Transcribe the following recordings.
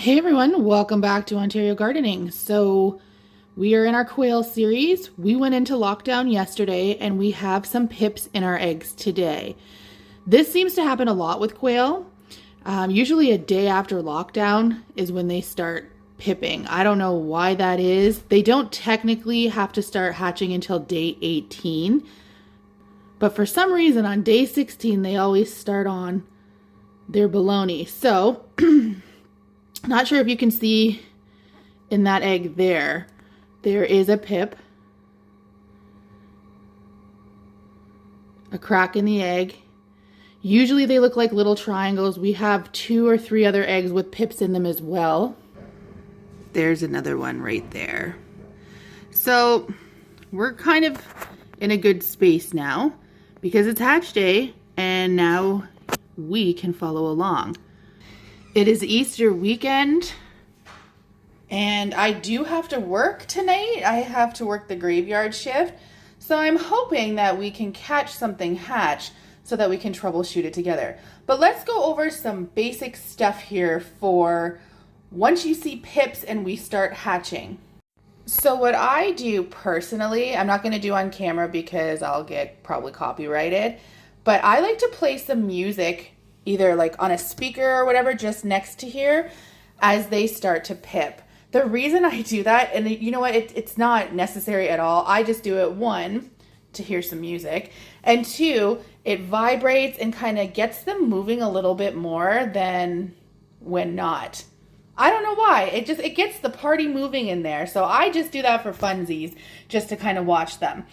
Hey everyone, welcome back to Ontario Gardening. So we are in our quail series. We went into lockdown yesterday and we have some pips in our eggs today. This seems to happen a lot with quail. Usually a day after lockdown is when they start pipping. I don't know why that is. They don't technically have to start hatching until day 18. But for some reason on day 16 they always start on their baloney. So not sure if you can see in that egg there is a pip, a crack in the egg. Usually they look like little triangles. We have 2 or 3 other eggs with pips in them as well. There's another one right there. So we're kind of in a good space now because it's hatch day and now we can follow along. It is Easter weekend, and I do have to work tonight. I have to work the graveyard shift, so I'm hoping that we can catch something hatch so that we can troubleshoot it together. But let's go over some basic stuff here for once you see pips and we start hatching. So what I do personally, I'm not going to do on camera because I'll get probably copyrighted, but I like to play some music either like on a speaker or whatever just next to here as they start to pip. The reason I do that, and you know what, it's not necessary at all. I just do it, 1, to hear some music, and 2, it vibrates and kind of gets them moving a little bit more than when not. I don't know why. It gets the party moving in there. So I just do that for funsies, just to kind of watch them.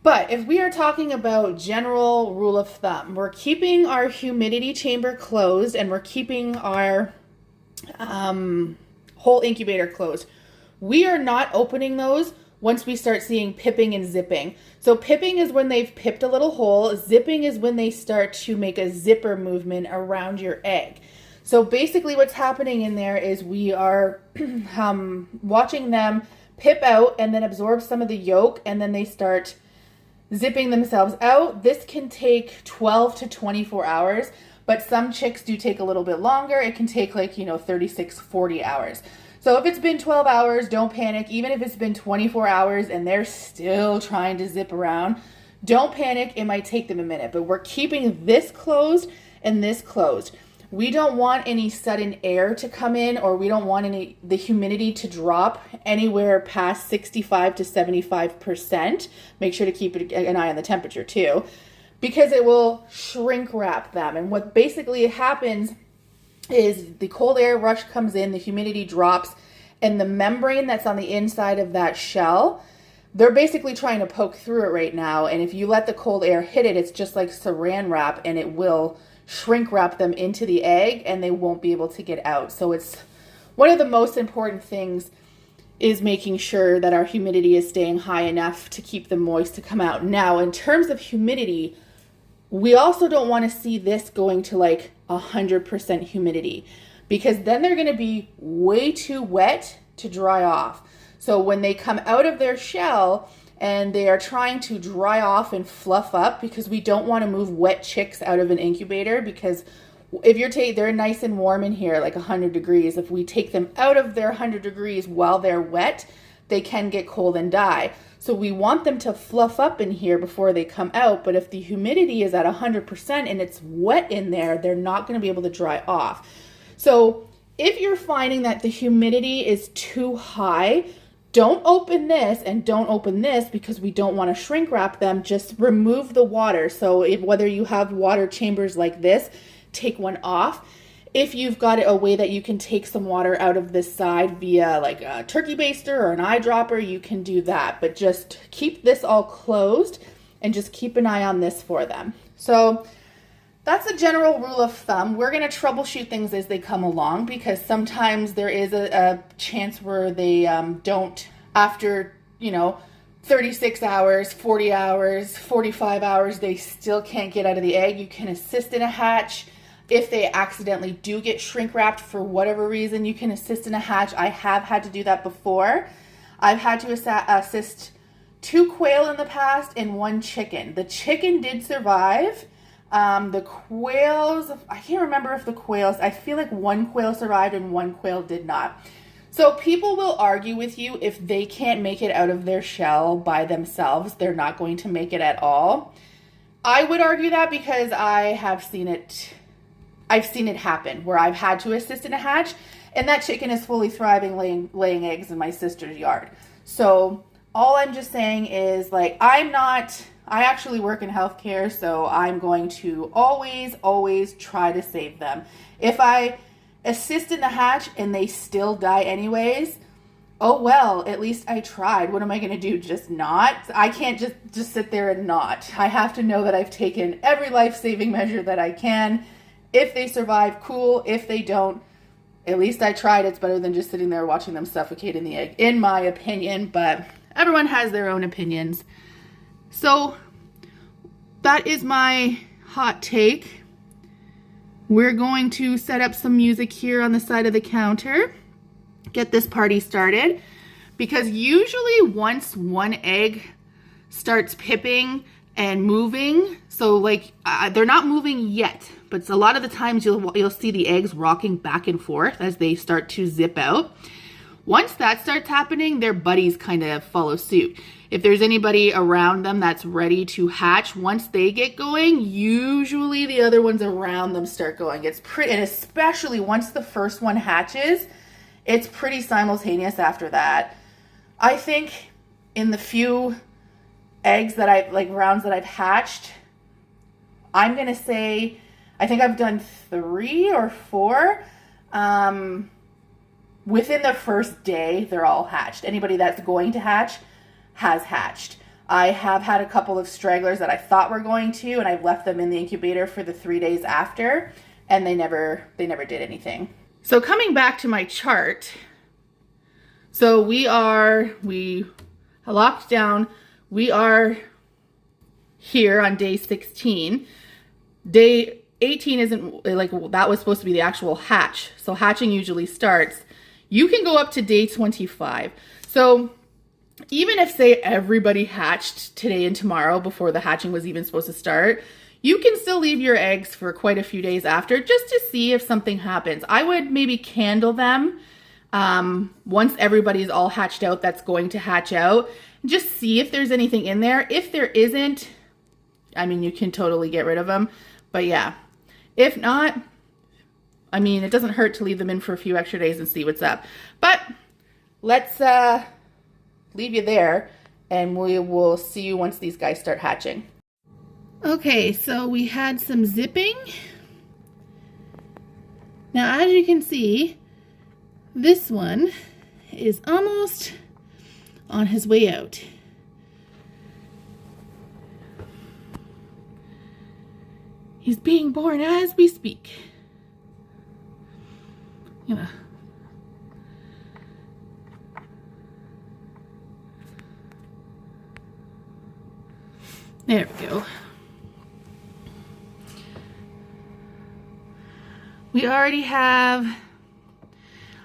But if we are talking about general rule of thumb, we're keeping our humidity chamber closed and we're keeping our whole incubator closed. We are not opening those once we start seeing pipping and zipping. So pipping is when they've pipped a little hole. Zipping is when they start to make a zipper movement around your egg. So basically what's happening in there is we are watching them pip out and then absorb some of the yolk, and then they start zipping themselves out. This can take 12 to 24 hours, but some chicks do take a little bit longer. It can take 36, 40 hours. So if it's been 12 hours, don't panic. Even if it's been 24 hours and they're still trying to zip around, don't panic. It might take them a minute, but we're keeping this closed and this closed. We don't want any sudden air to come in, or we don't want the humidity to drop anywhere past 65 to 75%. Make sure to keep an eye on the temperature too, because it will shrink wrap them. And what basically happens is the cold air rush comes in, the humidity drops, and the membrane that's on the inside of that shell, they're basically trying to poke through it right now. And if you let the cold air hit it, it's just like saran wrap, and it will shrink wrap them into the egg and they won't be able to get out. So it's one of the most important things is making sure that our humidity is staying high enough to keep them moist to come out. Now, in terms of humidity, we also don't want to see this going to 100% humidity, because then they're going to be way too wet to dry off. So when they come out of their shell and they are trying to dry off and fluff up, because we don't want to move wet chicks out of an incubator, because if they're nice and warm in here, like 100 degrees. If we take them out of their 100 degrees while they're wet, they can get cold and die. So we want them to fluff up in here before they come out. But if the humidity is at 100% and it's wet in there, they're not going to be able to dry off. So if you're finding that the humidity is too high, don't open this and don't open this, because we don't want to shrink wrap them. Just remove the water. So whether you have water chambers like this, take one off. If you've got a way that you can take some water out of this side via like a turkey baster or an eyedropper, you can do that. But just keep this all closed and just keep an eye on this for them. So that's a general rule of thumb. We're going to troubleshoot things as they come along, because sometimes there is a chance where they don't, after 36 hours, 40 hours, 45 hours, they still can't get out of the egg. You can assist in a hatch. If they accidentally do get shrink wrapped for whatever reason, you can assist in a hatch. I have had to do that before. I've had to assist 2 quail in the past and 1 chicken. The chicken did survive. The quails, I can't remember if the quails, I feel like one quail survived and one quail did not. So people will argue with you if they can't make it out of their shell by themselves, they're not going to make it at all. I would argue that because I've seen it happen where I've had to assist in a hatch, and that chicken is fully thriving laying eggs in my sister's yard. So all I'm just saying is, like, I actually work in healthcare, so I'm going to always try to save them. If I assist in the hatch and they still die anyways, oh well, at least I tried. What am I going to do? Just not? I can't just sit there and not. I have to know that I've taken every life-saving measure that I can. If they survive, cool. If they don't, at least I tried. It's better than just sitting there watching them suffocate in the egg, in my opinion, but everyone has their own opinions. So that is my hot take. We're going to set up some music here on the side of the counter, get this party started, because usually once one egg starts pipping and moving, so like they're not moving yet, but a lot of the times you'll see the eggs rocking back and forth as they start to zip out. Once that starts happening, their buddies kind of follow suit. If there's anybody around them that's ready to hatch, once they get going, usually the other ones around them start going. It's pretty, and especially once the first one hatches, it's pretty simultaneous after that. I think in the few eggs that rounds that I've hatched, I'm going to say, I think I've done 3 or 4. Within the first day, they're all hatched. Anybody that's going to hatch has hatched. I have had a couple of stragglers that I thought were going to, and I've left them in the incubator for the 3 days after, and they never did anything. So coming back to my chart, so we locked down. We are here on day 16. Day 18 isn't, like, that was supposed to be the actual hatch. So hatching usually starts. You can go up to day 25. So even if, say, everybody hatched today and tomorrow before the hatching was even supposed to start, you can still leave your eggs for quite a few days after just to see if something happens. I would maybe candle them once everybody's all hatched out that's going to hatch out. Just see if there's anything in there. If there isn't, I mean, you can totally get rid of them. But yeah, if not, I mean, it doesn't hurt to leave them in for a few extra days and see what's up. But let's leave you there, and we will see you once these guys start hatching. Okay, so we had some zipping. Now, as you can see, this one is almost on his way out. He's being born as we speak. Yeah. There we go. We already have,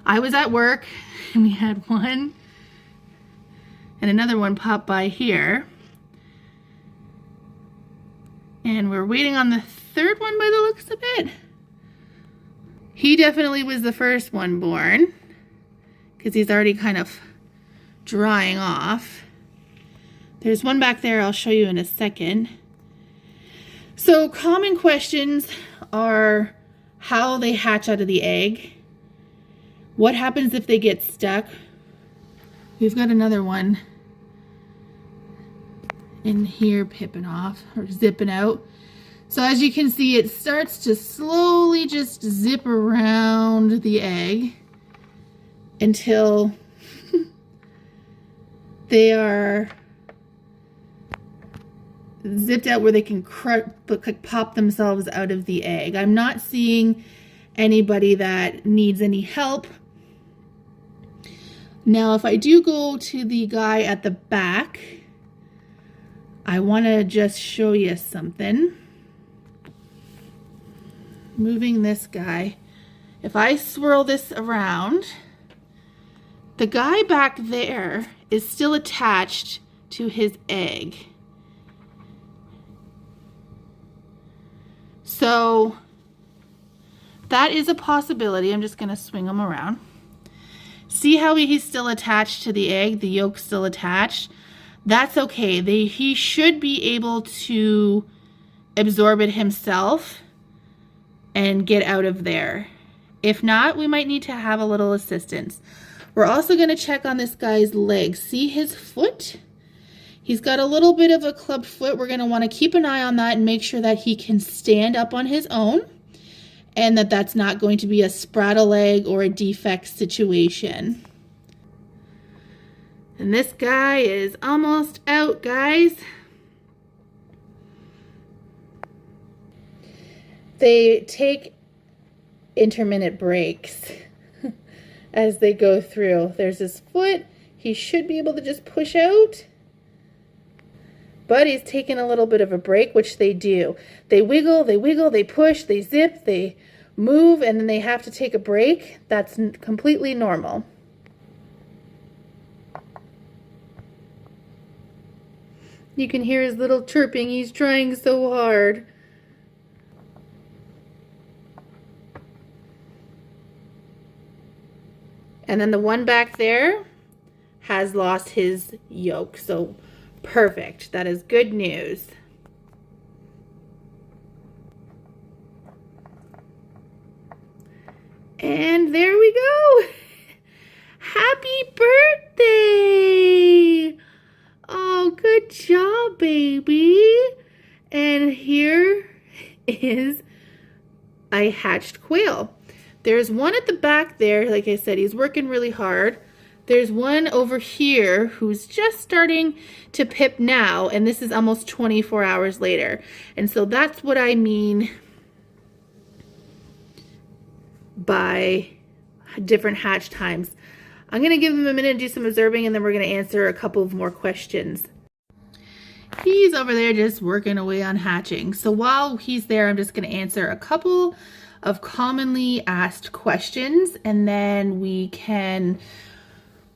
I was at work and we had one and another one pop by here. And we're waiting on the third one by the looks of it. He definitely was the first one born because he's already kind of drying off. There's one back there I'll show you in a second. So common questions are how they hatch out of the egg. What happens if they get stuck? We've got another one in here pipping off or zipping out. So as you can see, it starts to slowly just zip around the egg until they are zipped out where they can pop themselves out of the egg. I'm not seeing anybody that needs any help. Now, if I do go to the guy at the back, I want to just show you something. Moving this guy. If I swirl this around, the guy back there is still attached to his egg. So that is a possibility. I'm just going to swing him around. See how he's still attached to the egg, the yolk's still attached? That's okay. He should be able to absorb it himself and get out of there. If not, we might need to have a little assistance. We're also going to check on this guy's legs. See his foot? He's got a little bit of a clubbed foot. We're going to want to keep an eye on that and make sure that he can stand up on his own and that that's not going to be a spraddle leg or a defect situation. And this guy is almost out, guys. They take intermittent breaks as they go through. There's his foot. He should be able to just push out. But he's taking a little bit of a break, which they do. They wiggle, they push, they zip, they move, and then they have to take a break. That's completely normal. You can hear his little chirping. He's trying so hard. And then the one back there has lost his yolk. So perfect. That is good news. And there we go. Happy birthday. Oh, good job, baby. And here is a hatched quail. There's one at the back there. Like I said, he's working really hard. There's one over here who's just starting to pip now, and this is almost 24 hours later. And so that's what I mean by different hatch times. I'm going to give him a minute to do some observing, and then we're going to answer a couple of more questions. He's over there just working away on hatching. So while he's there, I'm just going to answer a couple of commonly asked questions, and then we can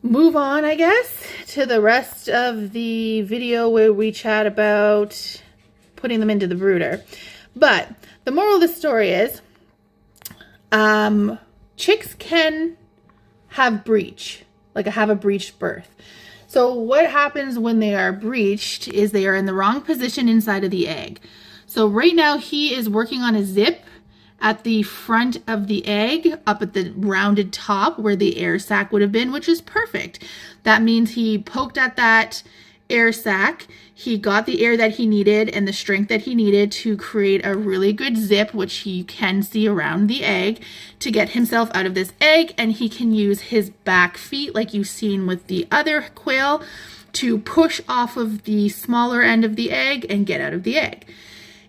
move on, I guess, to the rest of the video where we chat about putting them into the brooder. But the moral of the story is chicks can have breech, like have a breached birth. So what happens when they are breached is they are in the wrong position inside of the egg. So right now he is working on a zip at the front of the egg, up at the rounded top where the air sac would have been, which is perfect. That means he poked at that air sac, he got the air that he needed and the strength that he needed to create a really good zip, which you can see around the egg, to get himself out of this egg, and he can use his back feet, like you've seen with the other quail, to push off of the smaller end of the egg and get out of the egg.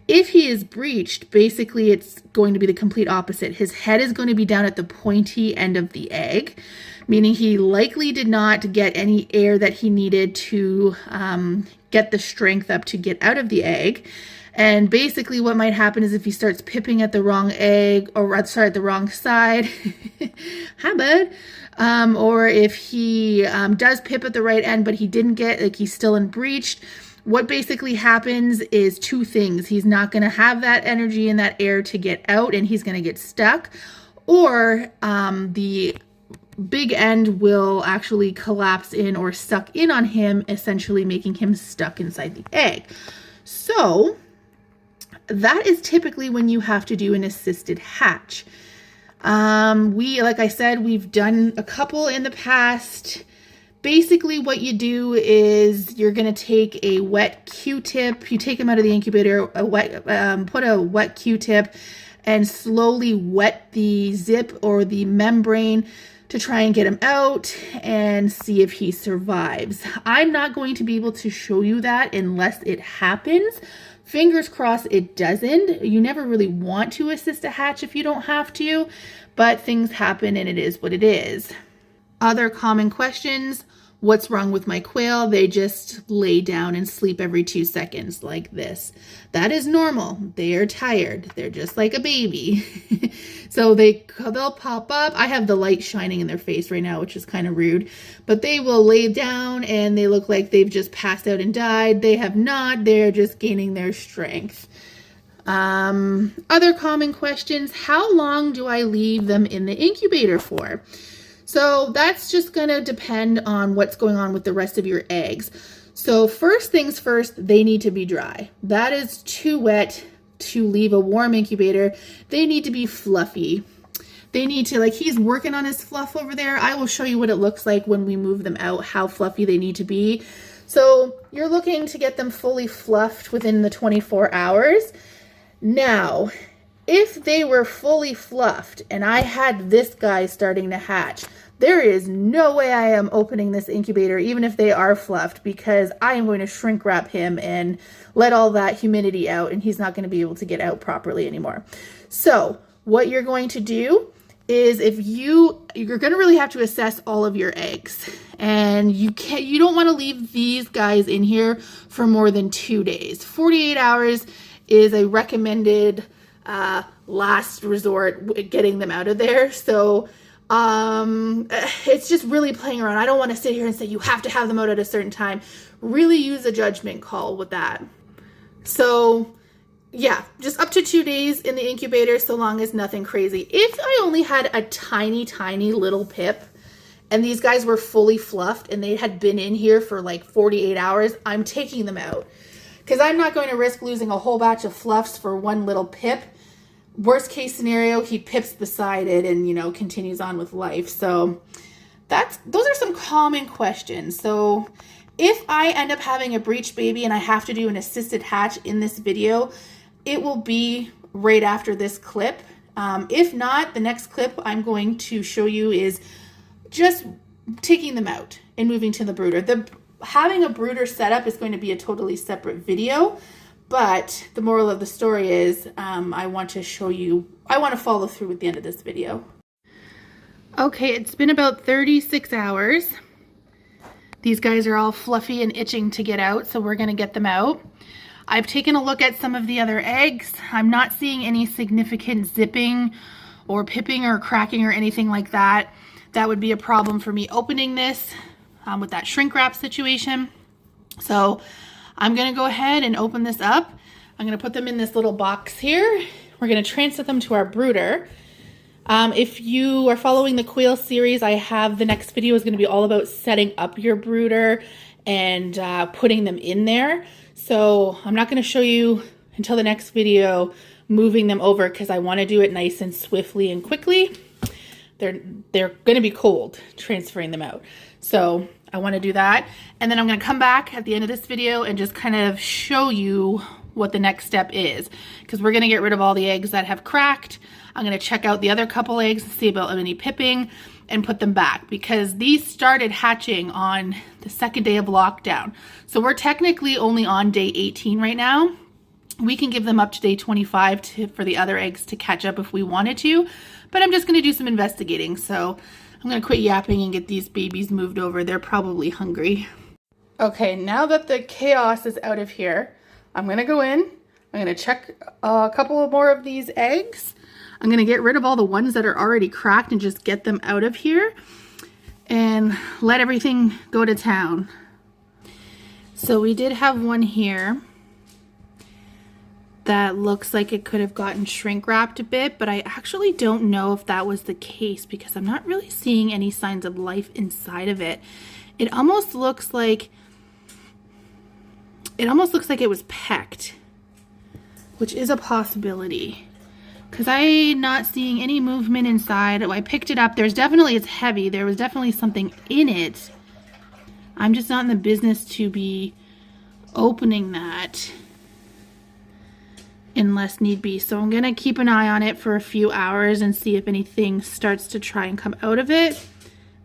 If he is breached, basically it's going to be the complete opposite. His head is going to be down at the pointy end of the egg, meaning he likely did not get any air that he needed to get the strength up to get out of the egg. And basically what might happen is if he starts pipping at the wrong egg, or sorry, at the wrong side, hi bud, or if he does pip at the right end, but he didn't get, like he's still in breached, what basically happens is two things. He's not going to have that energy and that air to get out, and he's going to get stuck, or the big end will actually collapse in or suck in on him, essentially making him stuck inside the egg. So that is typically when you have to do an assisted hatch. Like I said, we've done a couple in the past. Basically what you do is you're going to take a wet Q-tip, you take them out of the incubator, put a wet Q-tip and slowly wet the zip or the membrane to try and get him out and see if he survives. I'm not going to be able to show you that unless it happens. Fingers crossed it doesn't. You never really want to assist a hatch if you don't have to, but things happen and it is what it is. Other common questions: what's wrong with my quail? They just lay down and sleep every 2 seconds like this. That is normal. They are tired. They're just like a baby. So they'll pop up. I have the light shining in their face right now, which is kind of rude, but they will lay down and they look like they've just passed out and died. They have not. They're just gaining their strength. Other common questions, how long do I leave them in the incubator for? So that's just going to depend on what's going on with the rest of your eggs. So first things first, they need to be dry. That is too wet to leave a warm incubator. They need to be fluffy. They need to, like, he's working on his fluff over there. I will show you what it looks like when we move them out, how fluffy they need to be. So you're looking to get them fully fluffed within the 24 hours. Now, if they were fully fluffed and I had this guy starting to hatch, there is no way I am opening this incubator, even if they are fluffed, because I am going to shrink wrap him and let all that humidity out, and he's not going to be able to get out properly anymore. So what you're going to do is, if you're going to really have to assess all of your eggs, and you don't want to leave these guys in here for more than 2 days. 48 hours is a recommended last resort getting them out of there. So it's just really playing around. I don't want to sit here and say you have to have them out at a certain time. Really use a judgment call with that. So yeah, just up to 2 days in the incubator, so long as nothing crazy. If I only had a tiny, tiny little pip and these guys were fully fluffed and they had been in here for like 48 hours, I'm taking them out, because I'm not going to risk losing a whole batch of fluffs for one little pip. Worst case scenario, he pips beside it and, you know, continues on with life. So those are some common questions. So if I end up having a breech baby and I have to do an assisted hatch in this video, it will be right after this clip. If not, the next clip I'm going to show you is just taking them out and moving to the brooder. Having a brooder setup is going to be a totally separate video. But the moral of the story is I want to follow through with the end of this video. Okay, it's been about 36 hours. These guys are all fluffy and itching to get out, so we're gonna get them out. I've taken a look at some of the other eggs. I'm not seeing any significant zipping or pipping or cracking or anything like that. That would be a problem for me opening this with that shrink wrap situation. So I'm gonna go ahead and open this up. I'm gonna put them in this little box here. We're gonna transfer them to our brooder. If you are following the Quail series, I have the next video is gonna be all about setting up your brooder and putting them in there. So I'm not gonna show you until the next video moving them over, because I wanna do it nice and swiftly and quickly. They're gonna be cold transferring them out. So I want to do that, and then I'm going to come back at the end of this video and just kind of show you what the next step is, because we're going to get rid of all the eggs that have cracked. I'm going to check out the other couple eggs and see about any pipping and put them back, because these started hatching on the second day of lockdown. So we're technically only on day 18 right now. We can give them up to day 25 for the other eggs to catch up if we wanted to, but I'm just going to do some investigating. So I'm going to quit yapping and get these babies moved over. They're probably hungry. Okay, now that the chaos is out of here, I'm going to go in. I'm going to check a couple more of these eggs. I'm going to get rid of all the ones that are already cracked and just get them out of here and let everything go to town. So we did have one here that looks like it could have gotten shrink wrapped a bit, but I actually don't know if that was the case, because I'm not really seeing any signs of life inside of it. It almost looks like it was pecked, which is a possibility, because I'm not seeing any movement inside. I picked it up. It's heavy. There was definitely something in it. I'm just not in the business to be opening that unless need be. So I'm going to keep an eye on it for a few hours and see if anything starts to try and come out of it,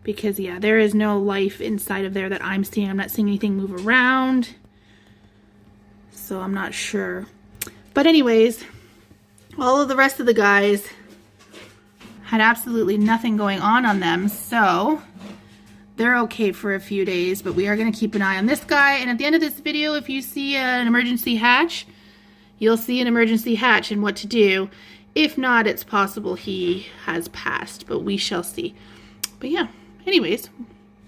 because yeah, there is no life inside of there that I'm seeing. I'm not seeing anything move around, so I'm not sure. But anyways, all of the rest of the guys had absolutely nothing going on them, so they're okay for a few days. But we are going to keep an eye on this guy, and at the end of this video, if you see an emergency hatch, you'll see an emergency hatch and what to do. If not, it's possible he has passed, but we shall see. But yeah, anyways,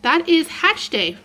that is hatch day.